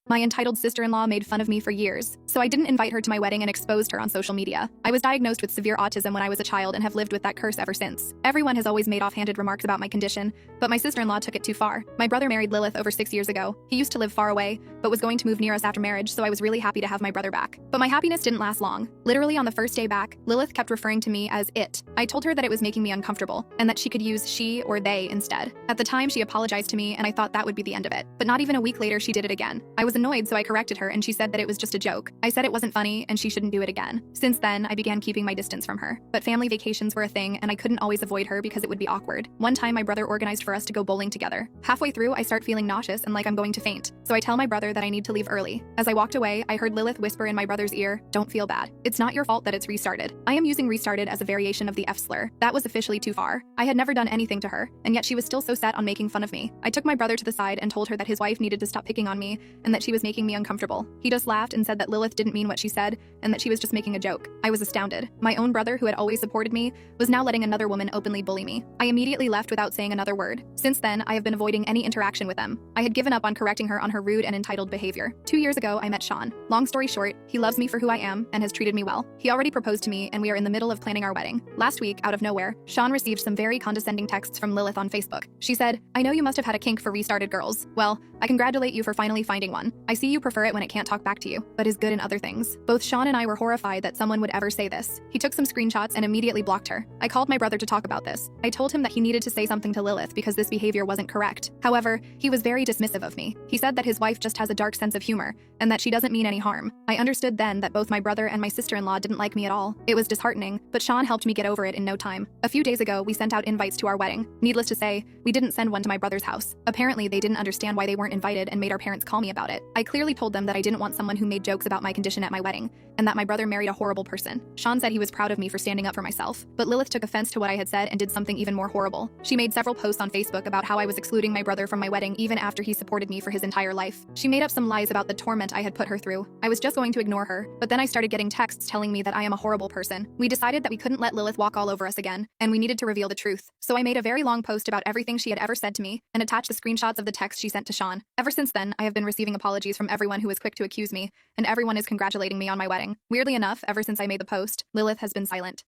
My entitled sister-in-law made fun of me for years, so I didn't invite her to my wedding and exposed her on social media. I was diagnosed with severe autism when I was a child and have lived with that curse ever since. Everyone has always made offhanded remarks about my condition, but my sister-in-law took it too far. My brother married Lilith over 6 years ago. He used to live far away, but was going to move near us after marriage, so I was really happy to have my brother back. But my happiness didn't last long. Literally on the first day back, Lilith kept referring to me as it. I told her that it was making me uncomfortable, and that she could use she or they instead. At the time, she apologized to me, and I thought that would be the end of it. But not even a week later, she did it again. I was annoyed, so I corrected her, and she said that it was just a joke. I said it wasn't funny, and she shouldn't do it again. Since then, I began keeping my distance from her. But family vacations were a thing, and I couldn't always avoid her because it would be awkward. One time, my brother organized for us to go bowling together. Halfway through, I start feeling nauseous and like I'm going to faint. So I tell my brother that I need to leave early. As I walked away, I heard Lilith whisper in my brother's ear, "Don't feel bad. It's not your fault that it's restarted." I am using restarted as a variation of the F slur. That was officially too far. I had never done anything to her, and yet she was still so set on making fun of me. I took my brother to the side and told her that his wife needed to stop picking on me and that she was making me uncomfortable. He just laughed and said that Lilith didn't mean what she said and that she was just making a joke. I was astounded. My own brother, who had always supported me, was now letting another woman openly bully me. I immediately left without saying another word. Since then, I have been avoiding any interaction with them. I had given up on correcting her on her rude and entitled behavior. 2 years ago, I met Sean. Long story short, he loves me for who I am and has treated me well. He already proposed to me, and we are in the middle of planning our wedding. Last week, out of nowhere, Sean received some very condescending texts from Lilith on Facebook. She said, "I know you must have had a kink for restarted girls. Well, I congratulate you for finally finding one. I see you prefer it when it can't talk back to you, but is good in other things." Both Sean and I were horrified that someone would ever say this. He took some screenshots and immediately blocked her. I called my brother to talk about this. I told him that he needed to say something to Lilith because this behavior wasn't correct. However, he was very dismissive of me. He said that his wife just has a dark sense of humor and that she doesn't mean any harm. I understood then that both my brother and my sister-in-law didn't like me at all. It was disheartening, but Sean helped me get over it in no time. A few days ago, we sent out invites to our wedding. Needless to say, we didn't send one to my brother's house. Apparently, they didn't understand why they weren't invited and made our parents call me about it. I clearly told them that I didn't want someone who made jokes about my condition at my wedding, and that my brother married a horrible person. Sean said he was proud of me for standing up for myself, but Lilith took offense to what I had said and did something even more horrible. She made several posts on Facebook about how I was excluding my brother from my wedding even after he supported me for his entire life. She made up some lies about the torment I had put her through. I was just going to ignore her, but then I started getting texts telling me that I am a horrible person. We decided that we couldn't let Lilith walk all over us again, and we needed to reveal the truth. So I made a very long post about everything she had ever said to me and attached the screenshots of the text she sent to Sean. Ever since then, I have been receiving apologies from everyone who is quick to accuse me, and everyone is congratulating me on my wedding. Weirdly enough, ever since I made the post, Lilith has been silent.